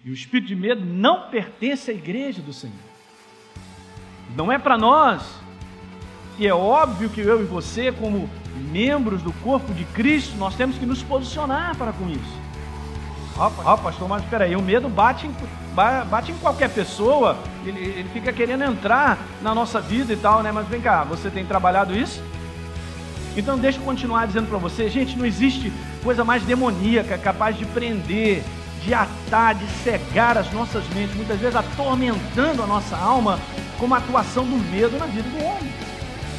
E o espírito de medo não pertence à igreja do Senhor. Não é para nós. E é óbvio que eu e você, como membros do corpo de Cristo, nós temos que nos posicionar para com isso. Pastor, mas espera aí, o medo bate em qualquer pessoa, ele fica querendo entrar na nossa vida e tal, né? Mas vem cá, você tem trabalhado isso? Então deixa eu continuar dizendo para você, gente, não existe coisa mais demoníaca, capaz de prender, de atar, de cegar as nossas mentes, muitas vezes atormentando a nossa alma, como a atuação do medo na vida do homem.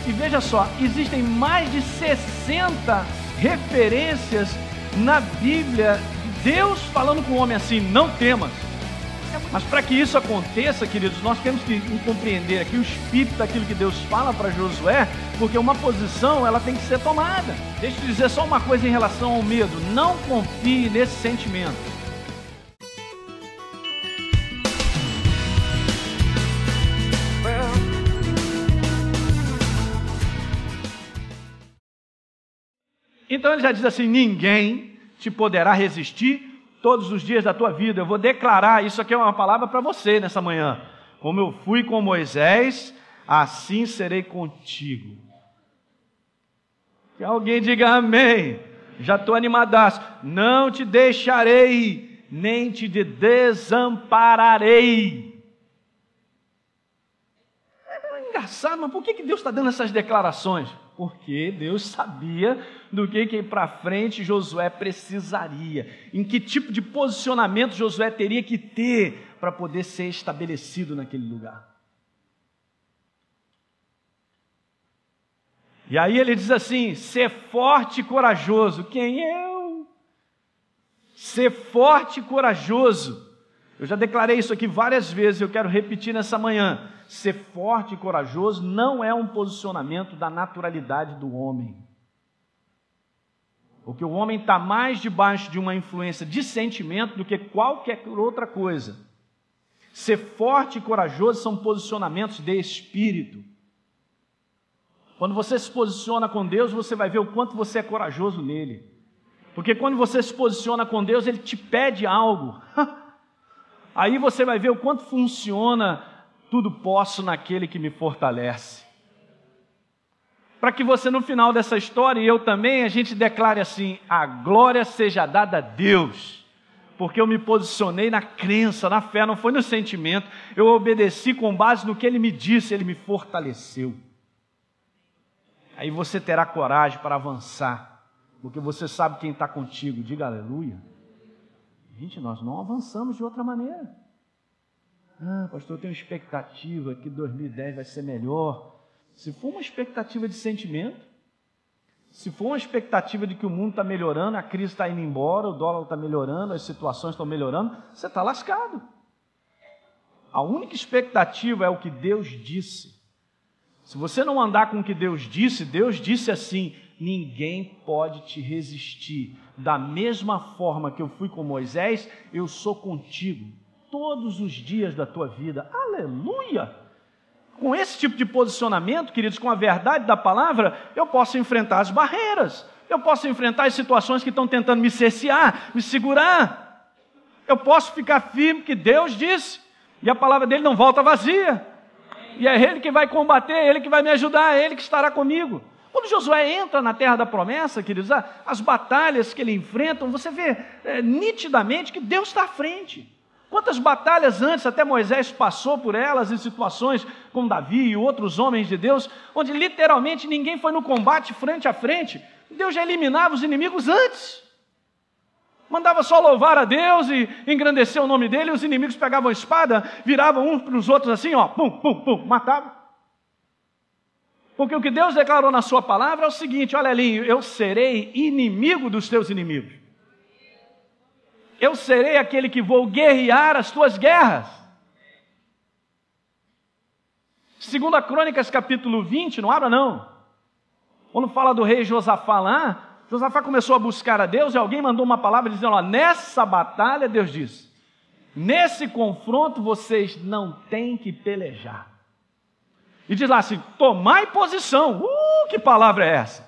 E veja só, existem mais de 60 referências na Bíblia, Deus falando com o homem assim, não temas. Mas para que isso aconteça, queridos, nós temos que compreender aqui o espírito daquilo que Deus fala para Josué, porque uma posição, ela tem que ser tomada. Deixa eu te dizer só uma coisa em relação ao medo, não confie nesse sentimento. Então ele já diz assim, ninguém te poderá resistir todos os dias da tua vida. Eu vou declarar, isso aqui é uma palavra para você nessa manhã. Como eu fui com Moisés, assim serei contigo. Que alguém diga amém. Já estou animadaço. Não te deixarei, nem te desampararei. É engraçado, mas por que Deus está dando essas declarações? Porque Deus sabia do que para frente Josué precisaria, em que tipo de posicionamento Josué teria que ter para poder ser estabelecido naquele lugar. E aí ele diz assim, ser forte e corajoso. Quem eu? Ser forte e corajoso. Eu já declarei isso aqui várias vezes, eu quero repetir nessa manhã. Ser forte e corajoso não é um posicionamento da naturalidade do homem. Porque o homem está mais debaixo de uma influência de sentimento do que qualquer outra coisa. Ser forte e corajoso são posicionamentos de espírito. Quando você se posiciona com Deus, você vai ver o quanto você é corajoso nele. Porque quando você se posiciona com Deus, Ele te pede algo. Aí você vai ver o quanto funciona tudo posso naquele que me fortalece. Para que você no final dessa história, e eu também, a gente declare assim, a glória seja dada a Deus, porque eu me posicionei na crença, na fé, não foi no sentimento, eu obedeci com base no que Ele me disse, Ele me fortaleceu. Aí você terá coragem para avançar, porque você sabe quem está contigo, diga aleluia. Gente, nós não avançamos de outra maneira. Pastor, eu tenho expectativa que 2010 vai ser melhor. Se for uma expectativa de sentimento, se for uma expectativa de que o mundo está melhorando, a crise está indo embora, o dólar está melhorando, as situações estão melhorando, você está lascado. A única expectativa é o que Deus disse. Se você não andar com o que Deus disse assim, ninguém pode te resistir. Da mesma forma que eu fui com Moisés, eu sou contigo todos os dias da tua vida. Aleluia! Com esse tipo de posicionamento, queridos, com a verdade da palavra, eu posso enfrentar as barreiras, eu posso enfrentar as situações que estão tentando me cercear, me segurar. Eu posso ficar firme, que Deus disse, e a palavra dele não volta vazia. E é Ele que vai combater, é Ele que vai me ajudar, é Ele que estará comigo. Quando Josué entra na terra da promessa, queridos, as batalhas que ele enfrenta, você vê nitidamente que Deus está à frente. Quantas batalhas antes, até Moisés passou por elas em situações como Davi e outros homens de Deus, onde literalmente ninguém foi no combate frente a frente. Deus já eliminava os inimigos antes. Mandava só louvar a Deus e engrandecer o nome dele, e os inimigos pegavam a espada, viravam uns para os outros assim, ó, pum, pum, pum, matavam. Porque o que Deus declarou na sua palavra é o seguinte, olha ali, eu serei inimigo dos teus inimigos. Eu serei aquele que vou guerrear as tuas guerras. 2 Crônicas capítulo 20, não abra não. Quando fala do rei Josafá lá, Josafá começou a buscar a Deus e alguém mandou uma palavra dizendo, ó, nessa batalha, Deus disse, nesse confronto vocês não têm que pelejar. E diz lá assim, tomai posição. Que palavra é essa?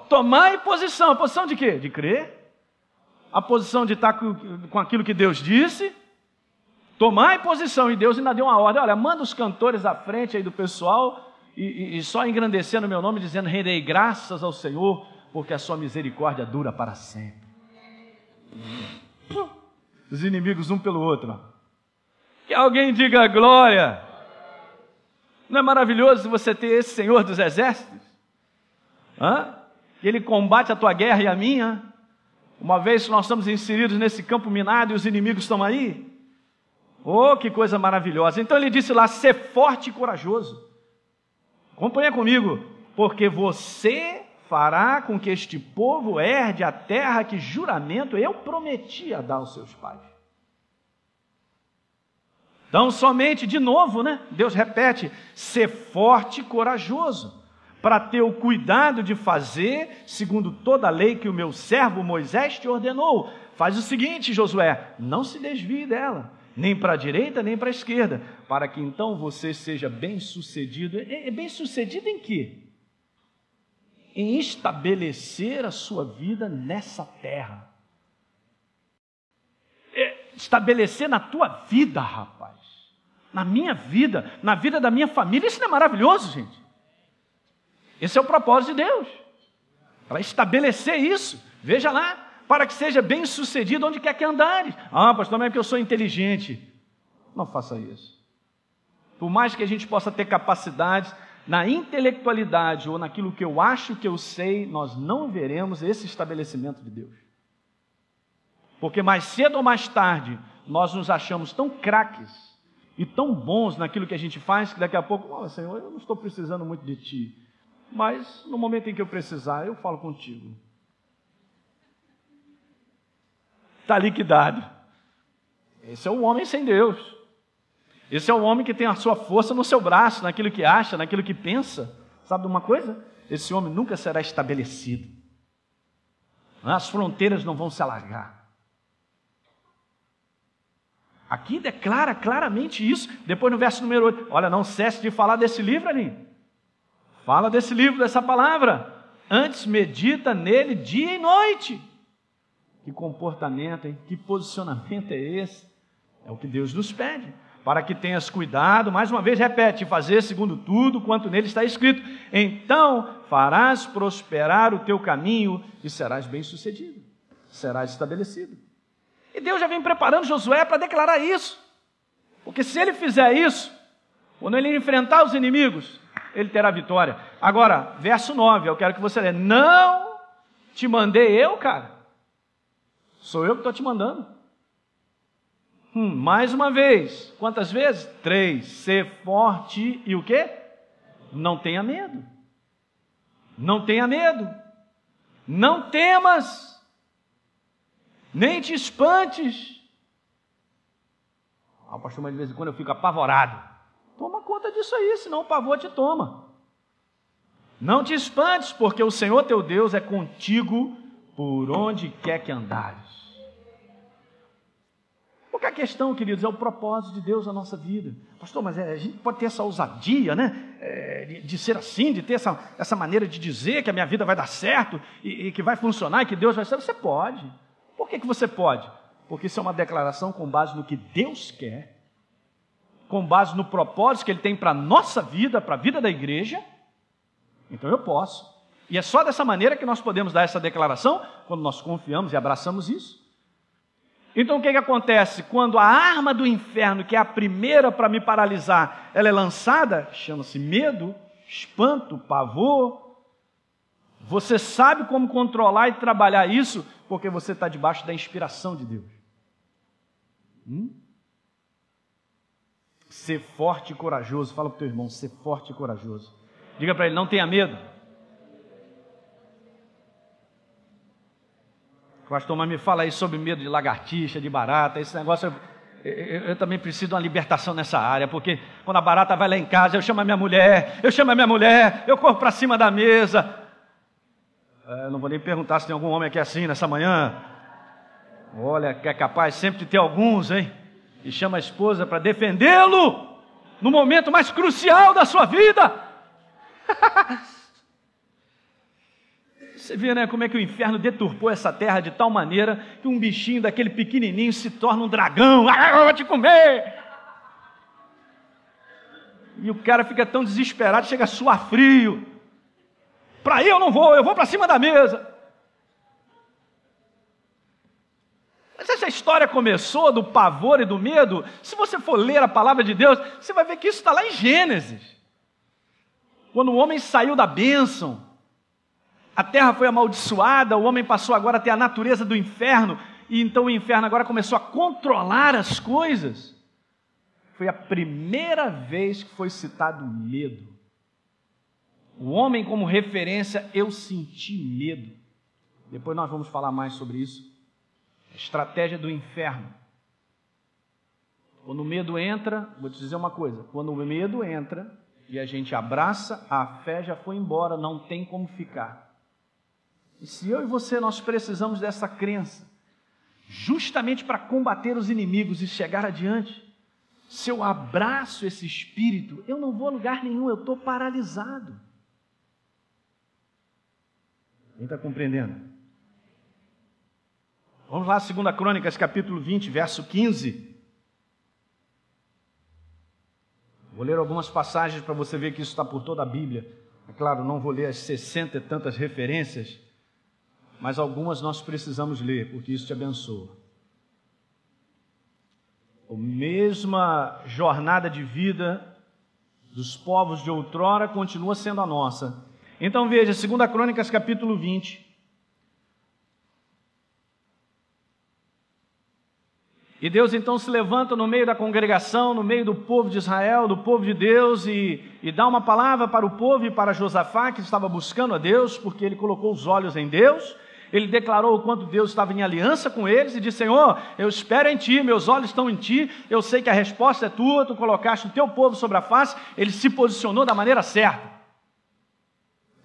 Tomai posição. Posição de quê? De crer. a posição de estar com aquilo que Deus disse, tomar posição, e Deus ainda deu uma ordem, olha, manda os cantores à frente aí do pessoal, e só engrandecendo o meu nome, dizendo, rendei graças ao Senhor, porque a sua misericórdia dura para sempre. Os inimigos um pelo outro. Ó. Que alguém diga glória. Não é maravilhoso você ter esse Senhor dos exércitos? Ele combate a tua guerra e a minha. Uma vez que nós estamos inseridos nesse campo minado e os inimigos estão aí. Oh, que coisa maravilhosa. Então ele disse lá, ser forte e corajoso. Acompanha comigo. Porque você fará com que este povo herde a terra que juramento eu prometi a dar aos seus pais. Então somente, de novo, né? Deus repete, ser forte e corajoso, para ter o cuidado de fazer, segundo toda a lei que o meu servo Moisés te ordenou. Faz o seguinte, Josué, não se desvie dela, nem para a direita, nem para a esquerda, para que então você seja bem-sucedido. Bem-sucedido em quê? Em estabelecer a sua vida nessa terra. Estabelecer na tua vida, rapaz. Na minha vida, na vida da minha família. Isso não é maravilhoso, gente? Esse é o propósito de Deus. Para estabelecer isso. Veja lá. Para que seja bem-sucedido onde quer que andares. Pastor, não é porque eu sou inteligente. Não faça isso. Por mais que a gente possa ter capacidades, na intelectualidade ou naquilo que eu acho que eu sei, nós não veremos esse estabelecimento de Deus. Porque mais cedo ou mais tarde, nós nos achamos tão craques e tão bons naquilo que a gente faz, que daqui a pouco, Senhor, eu não estou precisando muito de Ti, mas no momento em que eu precisar, eu falo contigo. Está liquidado. Esse é o homem sem Deus. Esse é o homem que tem a sua força no seu braço, naquilo que acha, naquilo que pensa. Sabe de uma coisa? Esse homem nunca será estabelecido. As fronteiras não vão se alargar. Aqui declara claramente isso. Depois no verso número 8. Olha, não cesse de falar desse livro ali. Fala desse livro, dessa palavra. Antes medita nele dia e noite. Que comportamento, hein? Que posicionamento é esse? É o que Deus nos pede. Para que tenhas cuidado, mais uma vez repete, fazer segundo tudo quanto nele está escrito. Então farás prosperar o teu caminho e serás bem-sucedido. Serás estabelecido. E Deus já vem preparando Josué para declarar isso. Porque se ele fizer isso, quando ele enfrentar os inimigos, ele terá vitória. Agora, verso 9, eu quero que você leia. Não te mandei eu, cara. Sou eu que estou te mandando. Mais uma vez. Quantas vezes? 3. Ser forte e o quê? Não tenha medo. Não tenha medo. Não temas. Nem te espantes. Pastor, mas de vez em quando eu fico apavorado. Toma conta disso aí, senão o pavor te toma. Não te espantes, porque o Senhor teu Deus é contigo por onde quer que andares. Porque a questão, queridos, é o propósito de Deus na nossa vida. Pastor, mas a gente pode ter essa ousadia, né? De ser assim, de ter essa maneira de dizer que a minha vida vai dar certo e que vai funcionar e que Deus vai ser. Você pode. Por que você pode? Porque isso é uma declaração com base no que Deus quer, com base no propósito que Ele tem para a nossa vida, para a vida da igreja. Então eu posso. E é só dessa maneira que nós podemos dar essa declaração, quando nós confiamos e abraçamos isso. Então o que acontece? Quando a arma do inferno, que é a primeira para me paralisar, ela é lançada, chama-se medo, espanto, pavor. Você sabe como controlar e trabalhar isso, porque você está debaixo da inspiração de Deus. Ser forte e corajoso. Fala para o teu irmão, ser forte e corajoso. Diga para ele, não tenha medo. Pastor, mas me fala aí sobre medo de lagartixa, de barata, esse negócio, eu também preciso de uma libertação nessa área, porque quando a barata vai lá em casa, eu chamo a minha mulher, eu corro para cima da mesa. Não vou nem perguntar se tem algum homem aqui assim nessa manhã. Olha, que é capaz sempre de ter alguns, hein? E chama a esposa para defendê-lo no momento mais crucial da sua vida. Você vê, né, como é que o inferno deturpou essa terra de tal maneira que um bichinho daquele pequenininho se torna um dragão. Ah, eu vou te comer! E o cara fica tão desesperado, chega a suar frio. Para aí eu não vou, eu vou para cima da mesa. Mas essa história começou do pavor e do medo. Se você for ler a palavra de Deus, você vai ver que isso está lá em Gênesis. Quando o homem saiu da bênção, a terra foi amaldiçoada, o homem passou agora a ter a natureza do inferno, e então o inferno agora começou a controlar as coisas. Foi a primeira vez que foi citado medo. O homem como referência, eu senti medo. Depois nós vamos falar mais sobre isso. A estratégia do inferno. Quando o medo entra, vou te dizer uma coisa, quando o medo entra e a gente abraça, a fé já foi embora, não tem como ficar. E se eu e você, nós precisamos dessa crença, justamente para combater os inimigos e chegar adiante, se eu abraço esse espírito, eu não vou a lugar nenhum, eu estou paralisado. Quem está compreendendo? Vamos lá, 2 Crônicas, capítulo 20, verso 15. Vou ler algumas passagens para você ver que isso está por toda a Bíblia. É claro, não vou ler as 60 e tantas referências, mas algumas nós precisamos ler, porque isso te abençoa. A mesma jornada de vida dos povos de outrora continua sendo a nossa. Então veja, 2 Crônicas, capítulo 20. E Deus então se levanta no meio da congregação, no meio do povo de Israel, do povo de Deus, e dá uma palavra para o povo e para Josafá, que estava buscando a Deus, porque ele colocou os olhos em Deus. Ele declarou o quanto Deus estava em aliança com eles e disse: Senhor, eu espero em Ti, meus olhos estão em Ti, eu sei que a resposta é Tua, Tu colocaste o Teu povo sobre a face. Ele se posicionou da maneira certa.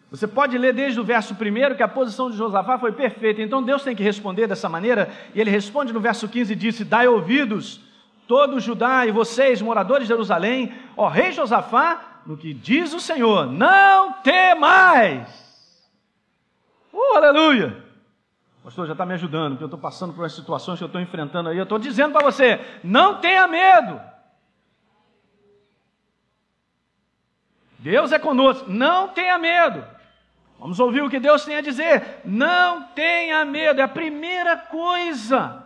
Você pode ler desde o verso 1 que a posição de Josafá foi perfeita. Então Deus tem que responder dessa maneira, e ele responde no verso 15 e disse: Dai ouvidos, todo Judá e vocês, moradores de Jerusalém, ó rei Josafá, no que diz o Senhor, não temais. Aleluia! O pastor já está me ajudando, porque eu estou passando por umas situações que eu estou enfrentando aí. Eu estou dizendo para você, não tenha medo. Deus é conosco, não tenha medo. Vamos ouvir o que Deus tem a dizer. Não tenha medo, é a primeira coisa.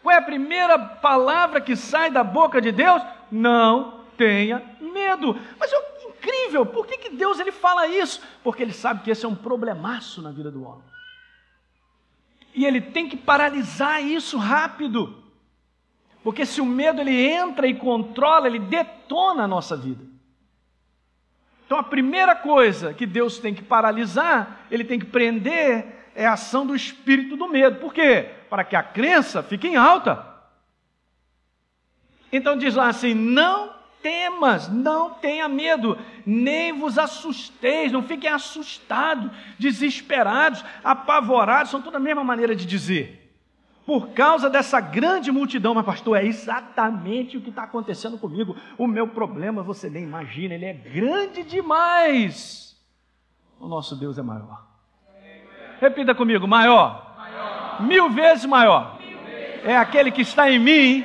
Qual é a primeira palavra que sai da boca de Deus? Não tenha medo. Mas é incrível, por que Deus ele fala isso? Porque ele sabe que esse é um problemaço na vida do homem. E ele tem que paralisar isso rápido. Porque se o medo ele entra e controla, ele detona a nossa vida. Então a primeira coisa que Deus tem que paralisar, ele tem que prender, é a ação do espírito do medo. Por quê? Para que a crença fique em alta. Então diz lá assim: não temas, não tenha medo, nem vos assusteis, não fiquem assustados, desesperados, apavorados, são toda a mesma maneira de dizer. Por causa dessa grande multidão. Mas pastor, é exatamente o que está acontecendo comigo. O meu problema, você nem imagina, ele é grande demais. O nosso Deus é maior. Repita comigo: maior. 1000 vezes maior. É aquele que está em mim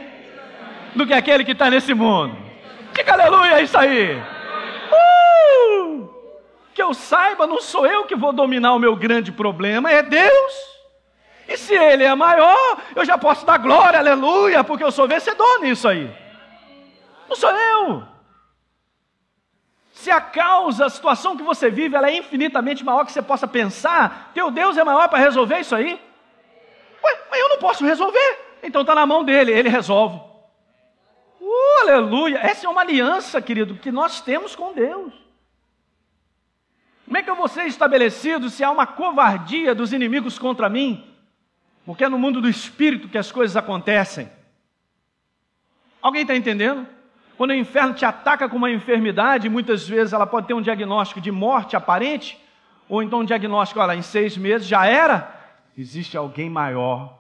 do que aquele que está nesse mundo. Diga aleluia, é isso aí. Que eu saiba, não sou eu que vou dominar o meu grande problema, é Deus. E se Ele é maior, eu já posso dar glória, aleluia, porque eu sou vencedor nisso aí. Não sou eu. Se a causa, a situação que você vive, ela é infinitamente maior que você possa pensar, teu Deus é maior para resolver isso aí? Ué, mas eu não posso resolver. Então está na mão dele, Ele resolve. Aleluia. Essa é uma aliança, querido, que nós temos com Deus. Como é que eu vou ser estabelecido se há uma covardia dos inimigos contra mim? Porque é no mundo do espírito que as coisas acontecem. Alguém está entendendo? Quando o inferno te ataca com uma enfermidade, muitas vezes ela pode ter um diagnóstico de morte aparente, ou então um diagnóstico, olha, em 6 meses já era. Existe alguém maior,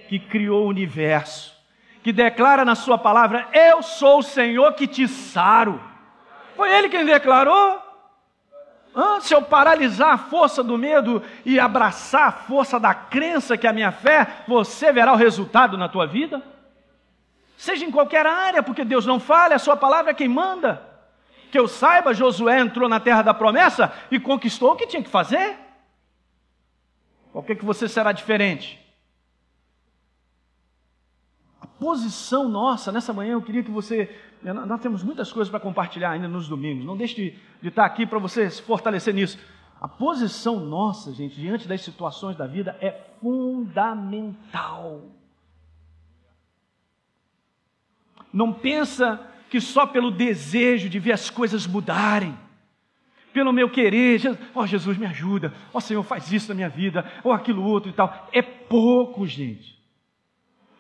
que criou o universo, que declara na sua palavra: eu sou o Senhor que te saro. Foi Ele quem declarou. Antes eu paralisar a força do medo e abraçar a força da crença que é a minha fé, você verá o resultado na tua vida. Seja em qualquer área, porque Deus não falha, a sua palavra é quem manda. Que eu saiba, Josué entrou na terra da promessa e conquistou o que tinha que fazer. Por que você será diferente? A posição nossa, nessa manhã eu queria que você... Nós temos muitas coisas para compartilhar ainda nos domingos. Não deixe de estar aqui para você se fortalecer nisso. A posição nossa, gente, diante das situações da vida é fundamental. Não pensa que só pelo desejo de ver as coisas mudarem, pelo meu querer, Jesus me ajuda, Senhor faz isso na minha vida, ou aquilo outro e tal, é pouco, gente.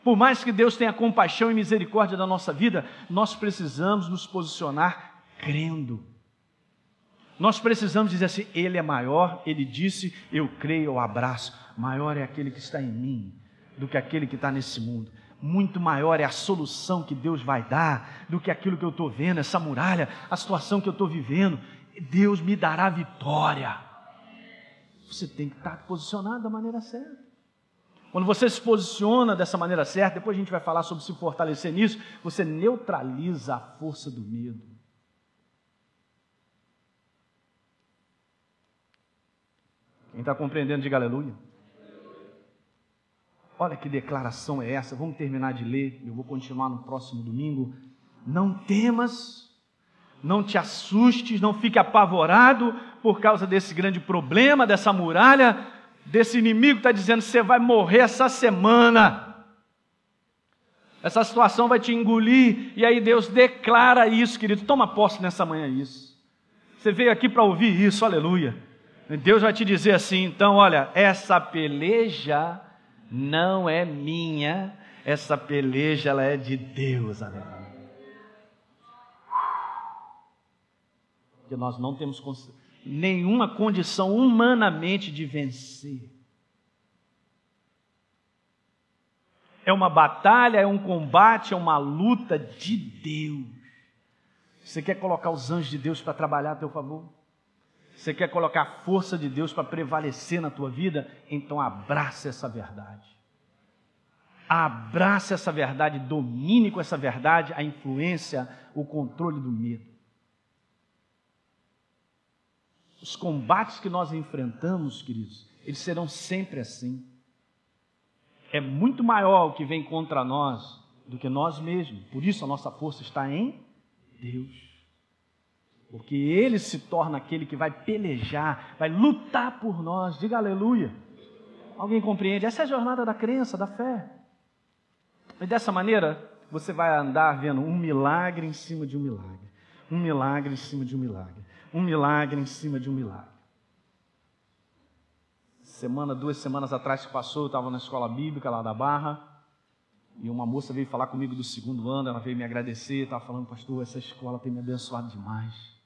Por mais que Deus tenha compaixão e misericórdia da nossa vida, nós precisamos nos posicionar crendo. Nós precisamos dizer assim, Ele é maior, Ele disse, eu creio, eu abraço. Maior é aquele que está em mim do que aquele que está nesse mundo. Muito maior é a solução que Deus vai dar do que aquilo que eu estou vendo, essa muralha, a situação que eu estou vivendo. Deus me dará vitória. Você tem que estar posicionado da maneira certa. Quando você se posiciona dessa maneira certa, depois a gente vai falar sobre se fortalecer nisso, você neutraliza a força do medo. Quem está compreendendo, diga aleluia. Olha que declaração é essa, vamos terminar de ler, eu vou continuar no próximo domingo. Não temas, não te assustes, não fique apavorado por causa desse grande problema, dessa muralha, desse inimigo que está dizendo, você vai morrer essa semana. Essa situação vai te engolir, e aí Deus declara isso, querido, toma posse nessa manhã isso. Você veio aqui para ouvir isso, aleluia. Deus vai te dizer assim, então olha, essa peleja não é minha, essa peleja ela é de Deus, aleluia. Porque nós não temos nenhuma condição humanamente de vencer. É uma batalha, é um combate, é uma luta de Deus. Você quer colocar os anjos de Deus para trabalhar a teu favor? Você quer colocar a força de Deus para prevalecer na tua vida? Então abraça essa verdade. Abraça essa verdade, domine com essa verdade a influência, o controle do medo. Os combates que nós enfrentamos, queridos, eles serão sempre assim. É muito maior o que vem contra nós do que nós mesmos. Por isso a nossa força está em Deus. Porque Ele se torna aquele que vai pelejar, vai lutar por nós. Diga aleluia. Alguém compreende? Essa é a jornada da crença, da fé. E dessa maneira, você vai andar vendo um milagre em cima de um milagre. Um milagre em cima de um milagre. Um milagre em cima de um milagre. 2 semanas atrás que passou, eu estava na escola bíblica lá da Barra, e uma moça veio falar comigo do 2º ano, ela veio me agradecer, estava falando, pastor, essa escola tem me abençoado demais.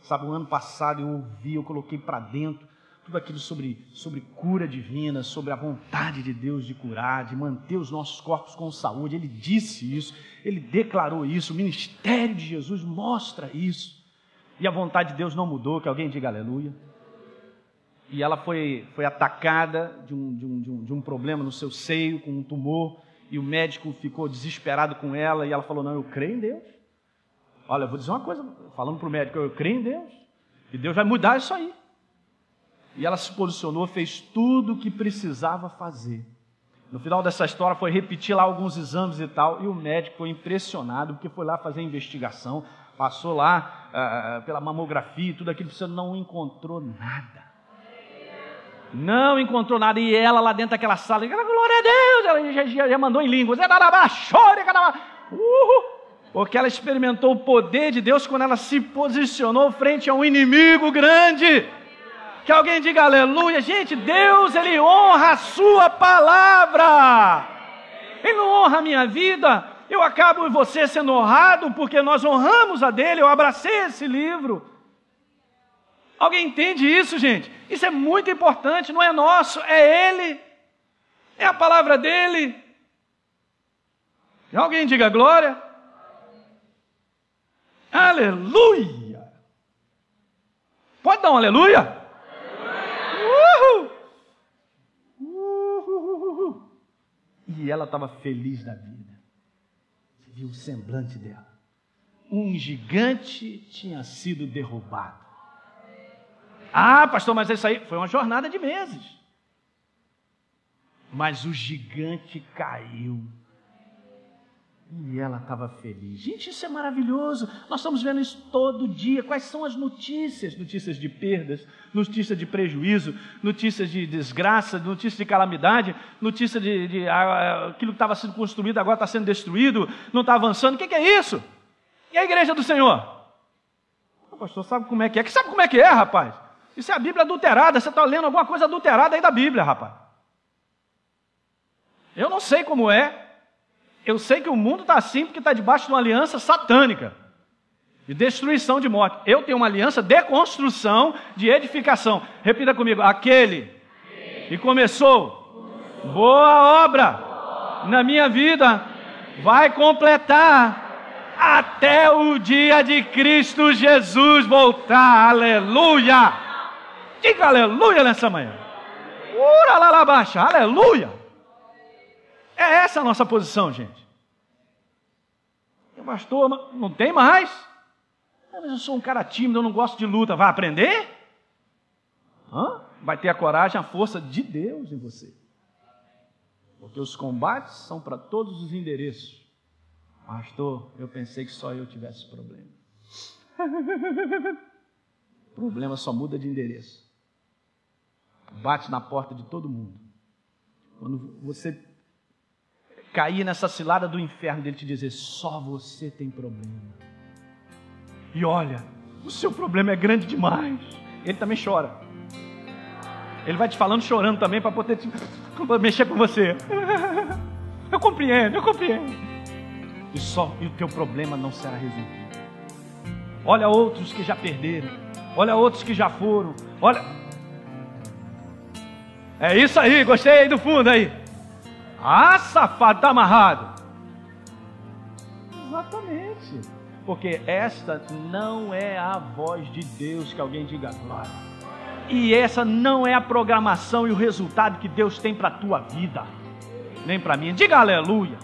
Sabe, o ano passado eu ouvi, eu coloquei para dentro tudo aquilo sobre cura divina, sobre a vontade de Deus de curar, de manter os nossos corpos com saúde. Ele disse isso, ele declarou isso, o ministério de Jesus mostra isso. E a vontade de Deus não mudou, que alguém diga aleluia. E ela foi atacada de um problema no seu seio, com um tumor, e o médico ficou desesperado com ela, e ela falou, não, eu creio em Deus. Olha, eu vou dizer uma coisa, falando para o médico, eu creio em Deus, e Deus vai mudar isso aí. E ela se posicionou, fez tudo o que precisava fazer. No final dessa história foi repetir lá alguns exames e tal, e o médico foi impressionado, porque foi lá fazer a investigação, passou lá pela mamografia e tudo aquilo, você não encontrou nada. Não encontrou nada, e ela lá dentro daquela sala, glória a Deus, ela já mandou em línguas, porque ela experimentou o poder de Deus quando ela se posicionou frente a um inimigo grande. Que alguém diga aleluia. Gente, Deus, Ele honra a sua palavra, Ele não honra a minha vida. Eu acabo e você sendo honrado porque nós honramos a dele. Eu abracei esse livro. Alguém entende isso, gente? Isso é muito importante, não é nosso, é Ele, é a palavra dEle. E alguém diga glória. Aleluia! Pode dar um aleluia? E ela estava feliz da vida. Você viu o semblante dela. Um gigante tinha sido derrubado. Ah, pastor, mas isso aí foi uma jornada de meses. Mas o gigante caiu. E ela estava feliz. Gente, isso é maravilhoso. Nós estamos vendo isso todo dia. Quais são as notícias? Notícias de perdas, notícias de prejuízo, notícias de desgraça, notícias de calamidade, notícias de aquilo que estava sendo construído agora está sendo destruído, não está avançando. O que é isso? E a igreja do Senhor? O pastor sabe como é que é. Que sabe como é que é, rapaz? Isso é a Bíblia adulterada. Você está lendo alguma coisa adulterada aí da Bíblia, rapaz. Eu não sei como é. Eu sei que o mundo está assim porque está debaixo de uma aliança satânica, de destruição, de morte. Eu tenho uma aliança de construção, de edificação. Repita comigo: aquele que começou boa obra na minha vida, vai completar até o dia de Cristo Jesus voltar. Aleluia! Diga aleluia nessa manhã. Ura lá lá baixa, aleluia! É essa a nossa posição, gente. Pastor, não tem mais? Mas eu sou um cara tímido, eu não gosto de luta. Vai aprender? Vai ter a coragem, a força de Deus em você. Porque os combates são para todos os endereços. Pastor, eu pensei que só eu tivesse problema. O problema só muda de endereço. Bate na porta de todo mundo. Quando você cair nessa cilada do inferno dele te dizer: só você tem problema. E olha, o seu problema é grande demais. Ele também chora. Ele vai te falando chorando também para poder mexer com você. Eu compreendo. E o teu problema não será resolvido. Olha outros que já perderam. Olha outros que já foram. Olha. É isso aí, gostei aí do fundo aí. Ah, safado, está amarrado. Exatamente. Porque esta não é a voz de Deus, que alguém diga glória. E essa não é a programação e o resultado que Deus tem para a tua vida. Nem para mim. Diga aleluia.